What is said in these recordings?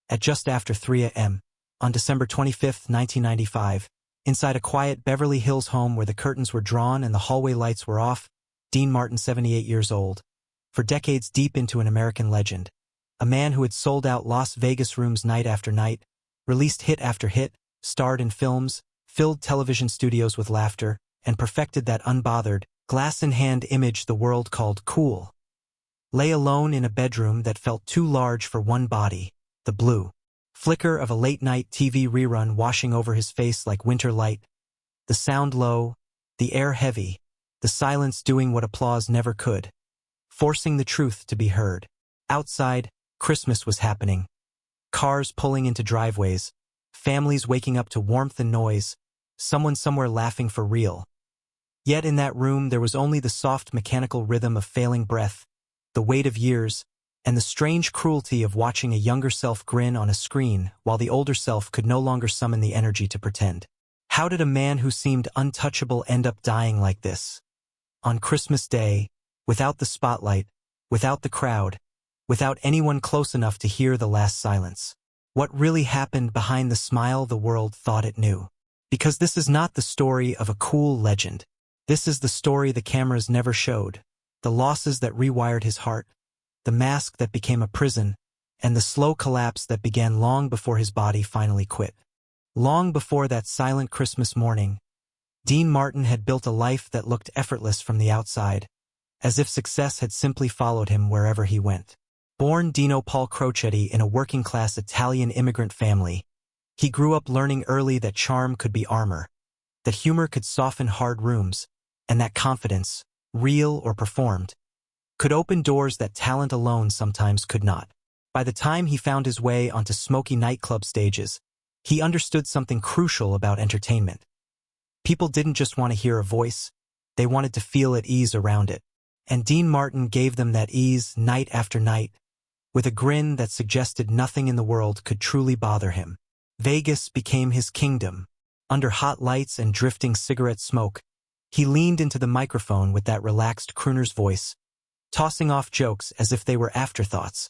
at just after 3 a.m., on December 25, 1995, inside a quiet Beverly Hills home where the curtains were drawn and the hallway lights were off, Dean Martin, 78 years old, for decades deep into an American legend, a man who had sold out Las Vegas rooms night after night, released hit after hit, starred in films, filled television studios with laughter, and perfected that unbothered, glass-in-hand image the world called cool. Lay alone in a bedroom that felt too large for one body, the blue flicker of a late-night TV rerun washing over his face like winter light, the sound low, the air heavy, the silence doing what applause never could, forcing the truth to be heard. Outside, Christmas was happening. Cars pulling into driveways, families waking up to warmth and noise, someone somewhere laughing for real. Yet in that room there was only the soft mechanical rhythm of failing breath, the weight of years, and the strange cruelty of watching a younger self grin on a screen while the older self could no longer summon the energy to pretend. How did a man who seemed untouchable end up dying like this? On Christmas Day, without the spotlight, without the crowd, without anyone close enough to hear the last silence. What really happened behind the smile the world thought it knew? Because this is not the story of a cool legend. This is the story the cameras never showed, the losses that rewired his heart, the mask that became a prison, and the slow collapse that began long before his body finally quit. Long before that silent Christmas morning, Dean Martin had built a life that looked effortless from the outside, as if success had simply followed him wherever he went. Born Dino Paul Crocetti in a working-class Italian immigrant family, he grew up learning early that charm could be armor, that humor could soften hard rooms, and that confidence, real or performed, could open doors that talent alone sometimes could not. By the time he found his way onto smoky nightclub stages, he understood something crucial about entertainment. People didn't just want to hear a voice, they wanted to feel at ease around it. And Dean Martin gave them that ease night after night, with a grin that suggested nothing in the world could truly bother him. Vegas became his kingdom. Under hot lights and drifting cigarette smoke, he leaned into the microphone with that relaxed crooner's voice, tossing off jokes as if they were afterthoughts,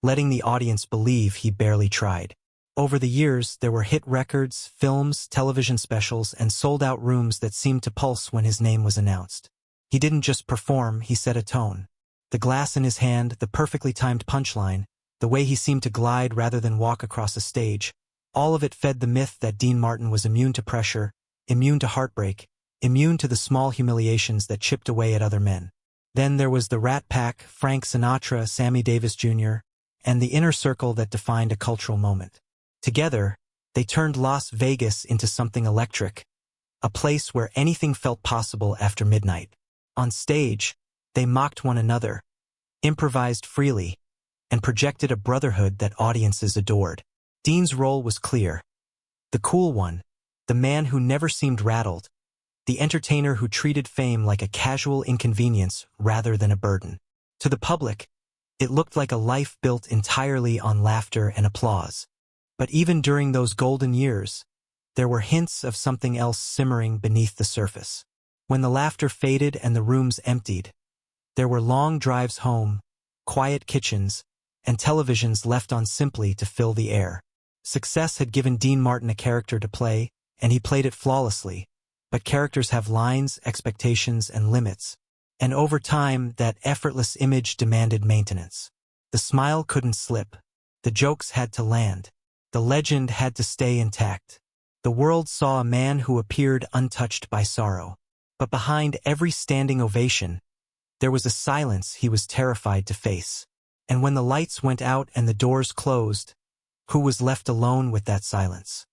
letting the audience believe he barely tried. Over the years, there were hit records, films, television specials, and sold-out rooms that seemed to pulse when his name was announced. He didn't just perform, he set a tone. The glass in his hand, the perfectly timed punchline, the way he seemed to glide rather than walk across a stage, all of it fed the myth that Dean Martin was immune to pressure, immune to heartbreak, immune to the small humiliations that chipped away at other men. Then there was the Rat Pack, Frank Sinatra, Sammy Davis Jr., and the inner circle that defined a cultural moment. Together, they turned Las Vegas into something electric, a place where anything felt possible after midnight. On stage, they mocked one another, improvised freely, and projected a brotherhood that audiences adored. Dean's role was clear. The cool one, the man who never seemed rattled, the entertainer who treated fame like a casual inconvenience rather than a burden. To the public, it looked like a life built entirely on laughter and applause. But even during those golden years, there were hints of something else simmering beneath the surface. When the laughter faded and the rooms emptied, there were long drives home, quiet kitchens, and televisions left on simply to fill the air. Success had given Dean Martin a character to play, and he played it flawlessly. But characters have lines, expectations, and limits. And over time, that effortless image demanded maintenance. The smile couldn't slip. The jokes had to land. The legend had to stay intact. The world saw a man who appeared untouched by sorrow. But behind every standing ovation, there was a silence he was terrified to face. And when the lights went out and the doors closed, who was left alone with that silence?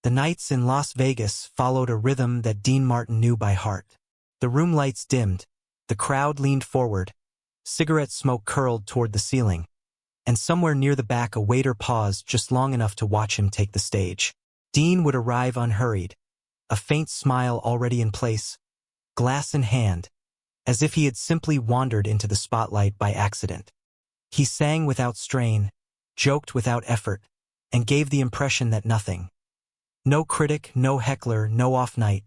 The nights in Las Vegas followed a rhythm that Dean Martin knew by heart. The room lights dimmed, the crowd leaned forward, cigarette smoke curled toward the ceiling, and somewhere near the back a waiter paused just long enough to watch him take the stage. Dean would arrive unhurried, a faint smile already in place, glass in hand, as if he had simply wandered into the spotlight by accident. He sang without strain, joked without effort, and gave the impression that nothing, no critic, no heckler, no off night,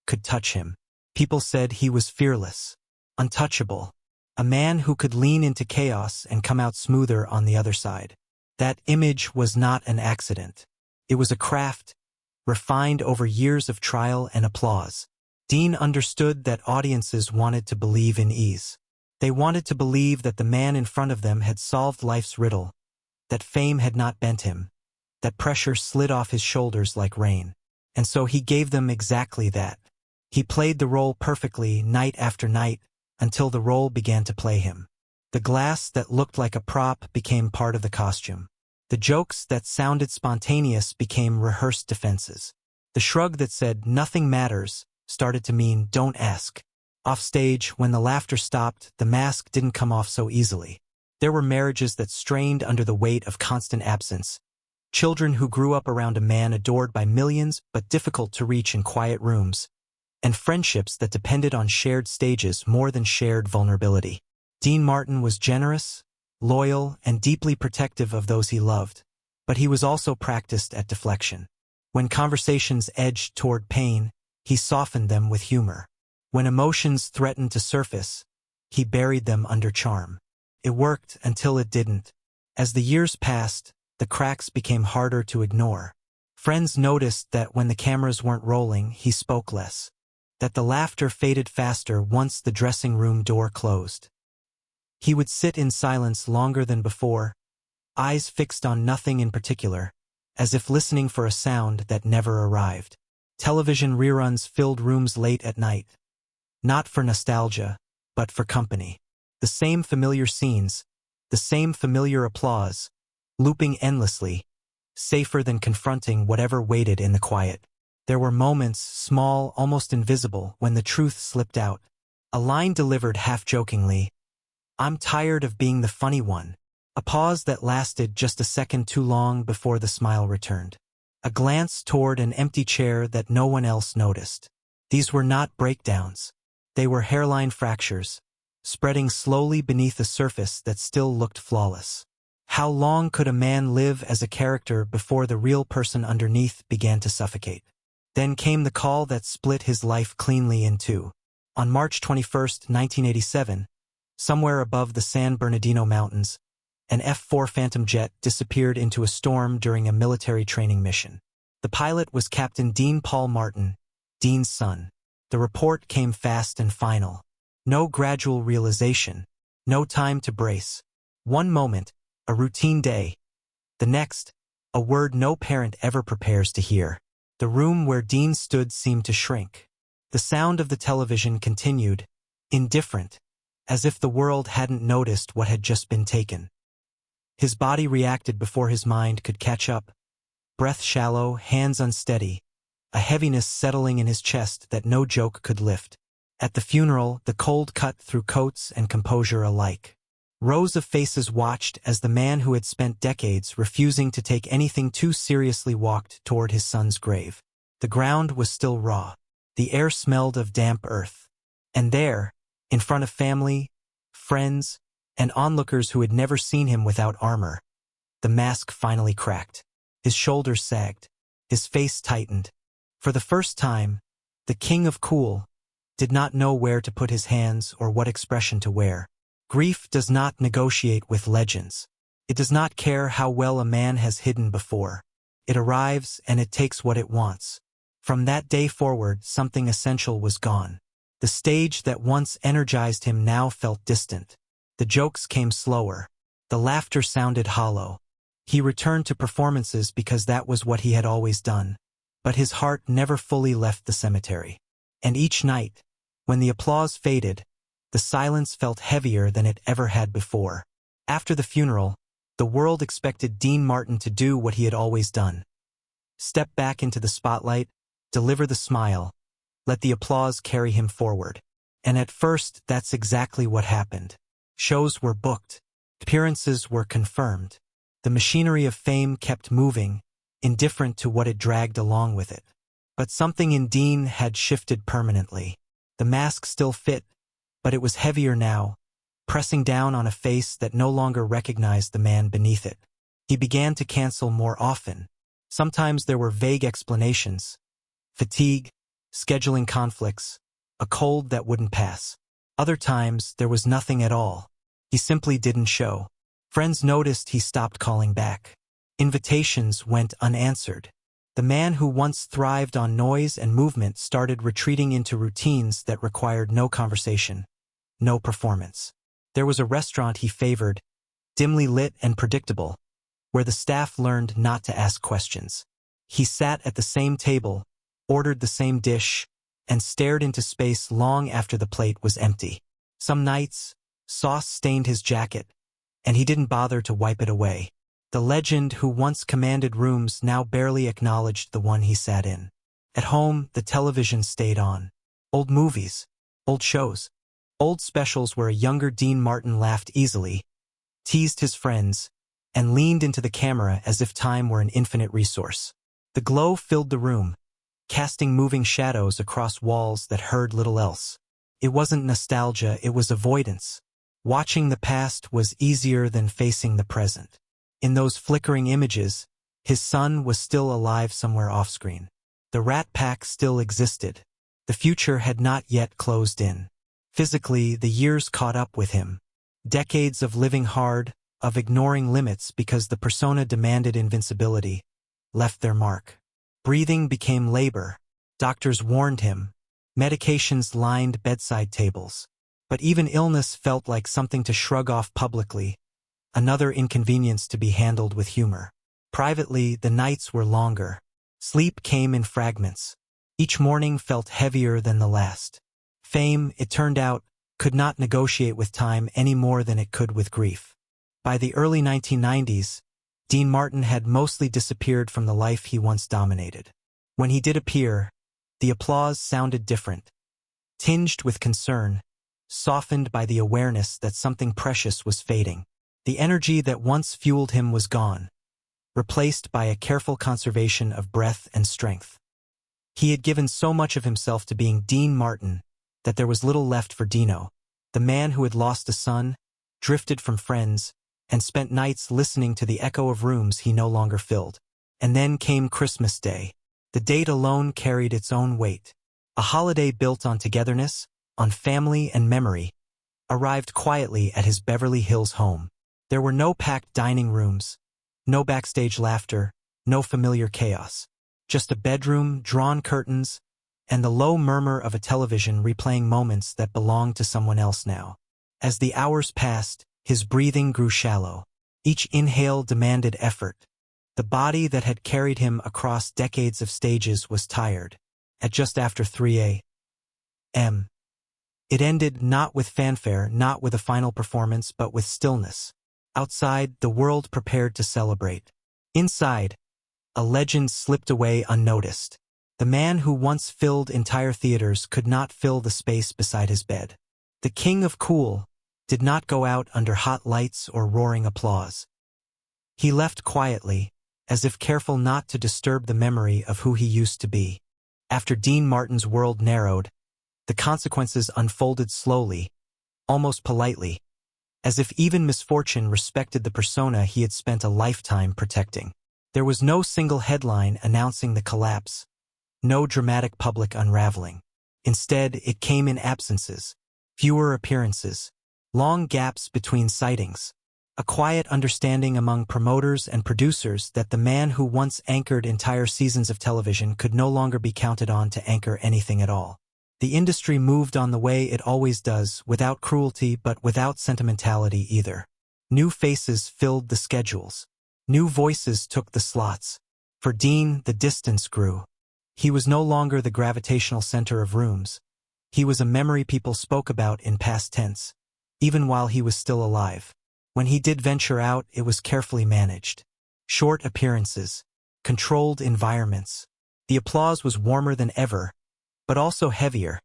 could touch him. People said he was fearless, untouchable, a man who could lean into chaos and come out smoother on the other side. That image was not an accident. It was a craft, refined over years of trial and applause. Dean understood that audiences wanted to believe in ease. They wanted to believe that the man in front of them had solved life's riddle, that fame had not bent him, that pressure slid off his shoulders like rain. And so he gave them exactly that. He played the role perfectly night after night until the role began to play him. The glass that looked like a prop became part of the costume. The jokes that sounded spontaneous became rehearsed defenses. The shrug that said, "Nothing matters," started to mean, "Don't ask." Offstage, when the laughter stopped, the mask didn't come off so easily. There were marriages that strained under the weight of constant absence. Children who grew up around a man adored by millions but difficult to reach in quiet rooms. And friendships that depended on shared stages more than shared vulnerability. Dean Martin was generous, loyal, and deeply protective of those he loved, but he was also practiced at deflection. When conversations edged toward pain, he softened them with humor. When emotions threatened to surface, he buried them under charm. It worked until it didn't. As the years passed, the cracks became harder to ignore. Friends noticed that when the cameras weren't rolling, he spoke less. That the laughter faded faster once the dressing room door closed. He would sit in silence longer than before, eyes fixed on nothing in particular, as if listening for a sound that never arrived. Television reruns filled rooms late at night. Not for nostalgia, but for company. The same familiar scenes, the same familiar applause, looping endlessly, safer than confronting whatever waited in the quiet. There were moments, small, almost invisible, when the truth slipped out. A line delivered half-jokingly, "I'm tired of being the funny one." A pause that lasted just a second too long before the smile returned. A glance toward an empty chair that no one else noticed. These were not breakdowns. They were hairline fractures, spreading slowly beneath a surface that still looked flawless. How long could a man live as a character before the real person underneath began to suffocate? Then came the call that split his life cleanly in two. On March 21, 1987, somewhere above the San Bernardino Mountains, an F-4 Phantom jet disappeared into a storm during a military training mission. The pilot was Captain Dean Paul Martin, Dean's son. The report came fast and final. No gradual realization, no time to brace. One moment, a routine day. The next, a word no parent ever prepares to hear. The room where Dean stood seemed to shrink. The sound of the television continued, indifferent, as if the world hadn't noticed what had just been taken. His body reacted before his mind could catch up, breath shallow, hands unsteady, a heaviness settling in his chest that no joke could lift. At the funeral, the cold cut through coats and composure alike. Rows of faces watched as the man who had spent decades refusing to take anything too seriously walked toward his son's grave. The ground was still raw. The air smelled of damp earth. And there, in front of family, friends, and onlookers who had never seen him without armor, the mask finally cracked. His shoulders sagged. His face tightened. For the first time, the king of cool did not know where to put his hands or what expression to wear. Grief does not negotiate with legends. It does not care how well a man has hidden before. It arrives and it takes what it wants. From that day forward, something essential was gone. The stage that once energized him now felt distant. The jokes came slower. The laughter sounded hollow. He returned to performances because that was what he had always done. But his heart never fully left the cemetery. And each night, when the applause faded, the silence felt heavier than it ever had before. After the funeral, the world expected Dean Martin to do what he had always done. Step back into the spotlight, deliver the smile, let the applause carry him forward. And at first, that's exactly what happened. Shows were booked. Appearances were confirmed. The machinery of fame kept moving, indifferent to what it dragged along with it. But something in Dean had shifted permanently. The mask still fit, but it was heavier now, pressing down on a face that no longer recognized the man beneath it. He began to cancel more often. Sometimes there were vague explanations. Fatigue, scheduling conflicts, a cold that wouldn't pass. Other times, there was nothing at all. He simply didn't show. Friends noticed he stopped calling back. Invitations went unanswered. The man who once thrived on noise and movement started retreating into routines that required no conversation, no performance. There was a restaurant he favored, dimly lit and predictable, where the staff learned not to ask questions. He sat at the same table, ordered the same dish, and stared into space long after the plate was empty. Some nights, sauce stained his jacket, and he didn't bother to wipe it away. The legend who once commanded rooms now barely acknowledged the one he sat in. At home, the television stayed on. Old movies, old shows, old specials where a younger Dean Martin laughed easily, teased his friends, and leaned into the camera as if time were an infinite resource. The glow filled the room, casting moving shadows across walls that heard little else. It wasn't nostalgia, it was avoidance. Watching the past was easier than facing the present. In those flickering images, his son was still alive somewhere off-screen. The Rat Pack still existed. The future had not yet closed in. Physically, the years caught up with him. Decades of living hard, of ignoring limits because the persona demanded invincibility, left their mark. Breathing became labor. Doctors warned him. Medications lined bedside tables. But even illness felt like something to shrug off publicly, another inconvenience to be handled with humor. Privately, the nights were longer. Sleep came in fragments. Each morning felt heavier than the last. Fame, it turned out, could not negotiate with time any more than it could with grief. By the early 1990s, Dean Martin had mostly disappeared from the life he once dominated. When he did appear, the applause sounded different, tinged with concern, softened by the awareness that something precious was fading. The energy that once fueled him was gone, replaced by a careful conservation of breath and strength. He had given so much of himself to being Dean Martin that there was little left for Dino, the man who had lost a son, drifted from friends, and spent nights listening to the echo of rooms he no longer filled. And then came Christmas Day. The date alone carried its own weight. A holiday built on togetherness, on family and memory, arrived quietly at his Beverly Hills home. There were no packed dining rooms, no backstage laughter, no familiar chaos. Just a bedroom, drawn curtains, and the low murmur of a television replaying moments that belonged to someone else now. As the hours passed, his breathing grew shallow. Each inhale demanded effort. The body that had carried him across decades of stages was tired. At just after 3 a.m., it ended not with fanfare, not with a final performance, but with stillness. Outside, the world prepared to celebrate. Inside, a legend slipped away unnoticed. The man who once filled entire theaters could not fill the space beside his bed. The king of cool did not go out under hot lights or roaring applause. He left quietly, as if careful not to disturb the memory of who he used to be. After Dean Martin's world narrowed, the consequences unfolded slowly, almost politely, as if even misfortune respected the persona he had spent a lifetime protecting. There was no single headline announcing the collapse, no dramatic public unraveling. Instead, it came in absences, fewer appearances, long gaps between sightings, a quiet understanding among promoters and producers that the man who once anchored entire seasons of television could no longer be counted on to anchor anything at all. The industry moved on the way it always does, without cruelty but without sentimentality either. New faces filled the schedules. New voices took the slots. For Dean, the distance grew. He was no longer the gravitational center of rooms. He was a memory people spoke about in past tense, even while he was still alive. When he did venture out, it was carefully managed. Short appearances, controlled environments. The applause was warmer than ever, but also heavier,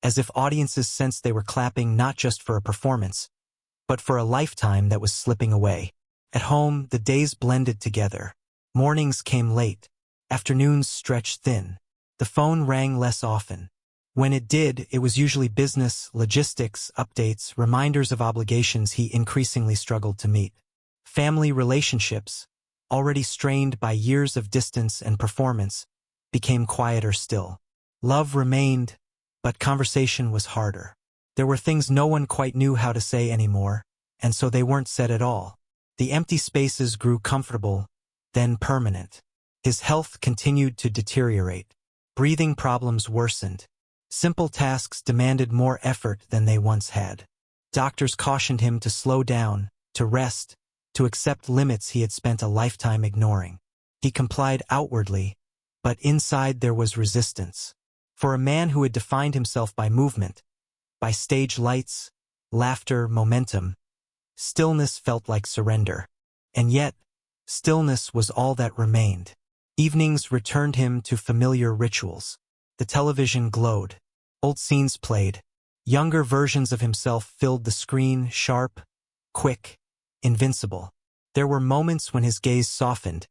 as if audiences sensed they were clapping not just for a performance, but for a lifetime that was slipping away. At home, the days blended together. Mornings came late. Afternoons stretched thin. The phone rang less often. When it did, it was usually business, logistics, updates, reminders of obligations he increasingly struggled to meet. Family relationships, already strained by years of distance and performance, became quieter still. Love remained, but conversation was harder. There were things no one quite knew how to say anymore, and so they weren't said at all. The empty spaces grew comfortable, then permanent. His health continued to deteriorate. Breathing problems worsened. Simple tasks demanded more effort than they once had. Doctors cautioned him to slow down, to rest, to accept limits he had spent a lifetime ignoring. He complied outwardly, but inside there was resistance. For a man who had defined himself by movement, by stage lights, laughter, momentum, stillness felt like surrender. And yet, stillness was all that remained. Evenings returned him to familiar rituals. The television glowed. Old scenes played. Younger versions of himself filled the screen, sharp, quick, invincible. There were moments when his gaze softened,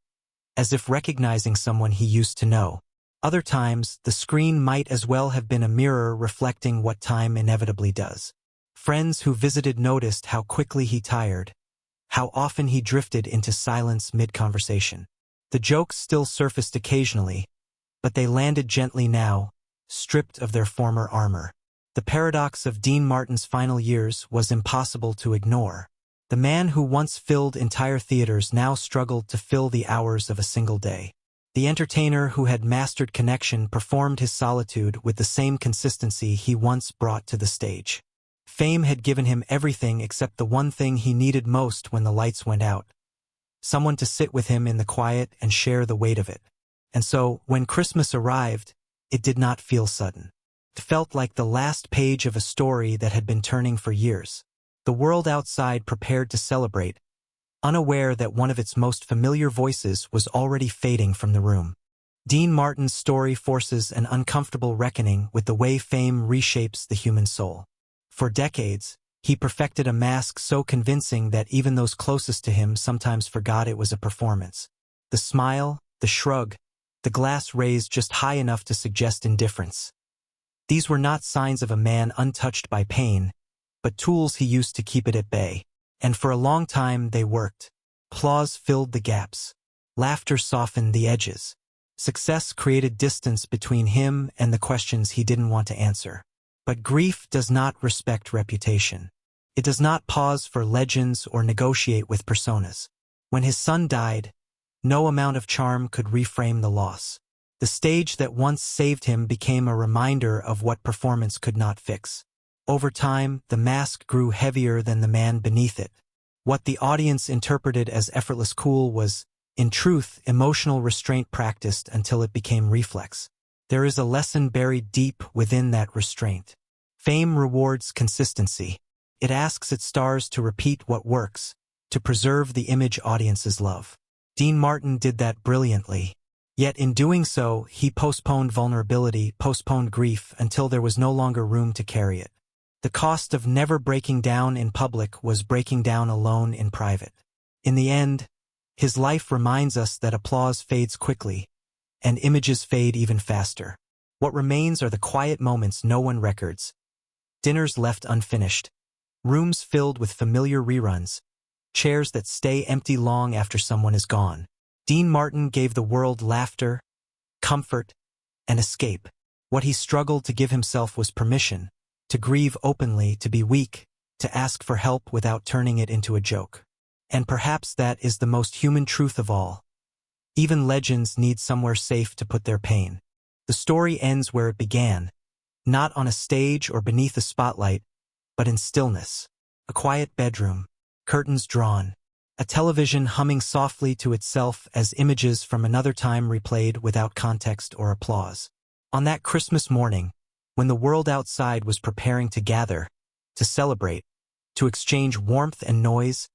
as if recognizing someone he used to know. Other times, the screen might as well have been a mirror reflecting what time inevitably does. Friends who visited noticed how quickly he tired, how often he drifted into silence mid-conversation. The jokes still surfaced occasionally, but they landed gently now, stripped of their former armor. The paradox of Dean Martin's final years was impossible to ignore. The man who once filled entire theaters now struggled to fill the hours of a single day. The entertainer who had mastered connection performed his solitude with the same consistency he once brought to the stage. Fame had given him everything except the one thing he needed most when the lights went out. Someone to sit with him in the quiet and share the weight of it. And so, when Christmas arrived, it did not feel sudden. It felt like the last page of a story that had been turning for years. The world outside prepared to celebrate, unaware that one of its most familiar voices was already fading from the room. Dean Martin's story forces an uncomfortable reckoning with the way fame reshapes the human soul. For decades, he perfected a mask so convincing that even those closest to him sometimes forgot it was a performance. The smile, the shrug, the glass raised just high enough to suggest indifference. These were not signs of a man untouched by pain, but tools he used to keep it at bay. And for a long time they worked. Applause filled the gaps. Laughter softened the edges. Success created distance between him and the questions he didn't want to answer. But grief does not respect reputation. It does not pause for legends or negotiate with personas. When his son died, no amount of charm could reframe the loss. The stage that once saved him became a reminder of what performance could not fix. Over time, the mask grew heavier than the man beneath it. What the audience interpreted as effortless cool was, in truth, emotional restraint practiced until it became reflex. There is a lesson buried deep within that restraint. Fame rewards consistency. It asks its stars to repeat what works, to preserve the image audiences love. Dean Martin did that brilliantly. Yet in doing so, he postponed vulnerability, postponed grief, until there was no longer room to carry it. The cost of never breaking down in public was breaking down alone in private. In the end, his life reminds us that applause fades quickly, and images fade even faster. What remains are the quiet moments no one records. Dinners left unfinished. Rooms filled with familiar reruns. Chairs that stay empty long after someone is gone. Dean Martin gave the world laughter, comfort, and escape. What he struggled to give himself was permission, to grieve openly, to be weak, to ask for help without turning it into a joke. And perhaps that is the most human truth of all. Even legends need somewhere safe to put their pain. The story ends where it began, not on a stage or beneath a spotlight, but in stillness. A quiet bedroom, curtains drawn, a television humming softly to itself as images from another time replayed without context or applause. On that Christmas morning, when the world outside was preparing to gather, to celebrate, to exchange warmth and noise,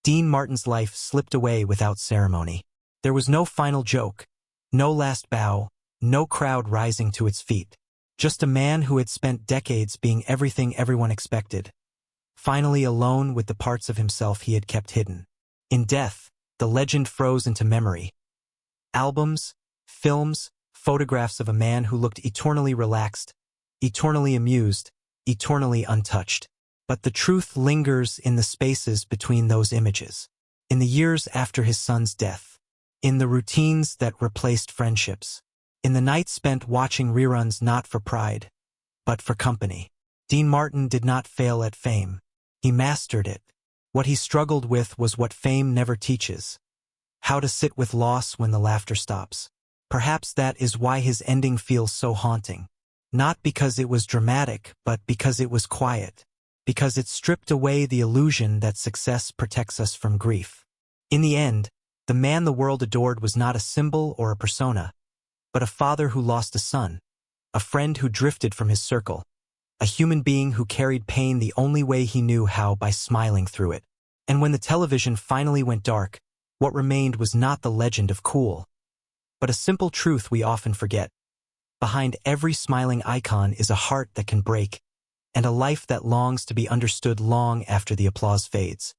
Dean Martin's life slipped away without ceremony. There was no final joke, no last bow, no crowd rising to its feet. Just a man who had spent decades being everything everyone expected, finally alone with the parts of himself he had kept hidden. In death, the legend froze into memory. Albums, films, photographs of a man who looked eternally relaxed, eternally amused, eternally untouched. But the truth lingers in the spaces between those images, in the years after his son's death, in the routines that replaced friendships, in the nights spent watching reruns not for pride, but for company. Dean Martin did not fail at fame. He mastered it. What he struggled with was what fame never teaches: how to sit with loss when the laughter stops. Perhaps that is why his ending feels so haunting. Not because it was dramatic, but because it was quiet. Because it stripped away the illusion that success protects us from grief. In the end, the man the world adored was not a symbol or a persona, but a father who lost a son, a friend who drifted from his circle, a human being who carried pain the only way he knew how, by smiling through it. And when the television finally went dark, what remained was not the legend of Cool, but a simple truth we often forget. Behind every smiling icon is a heart that can break, and a life that longs to be understood long after the applause fades.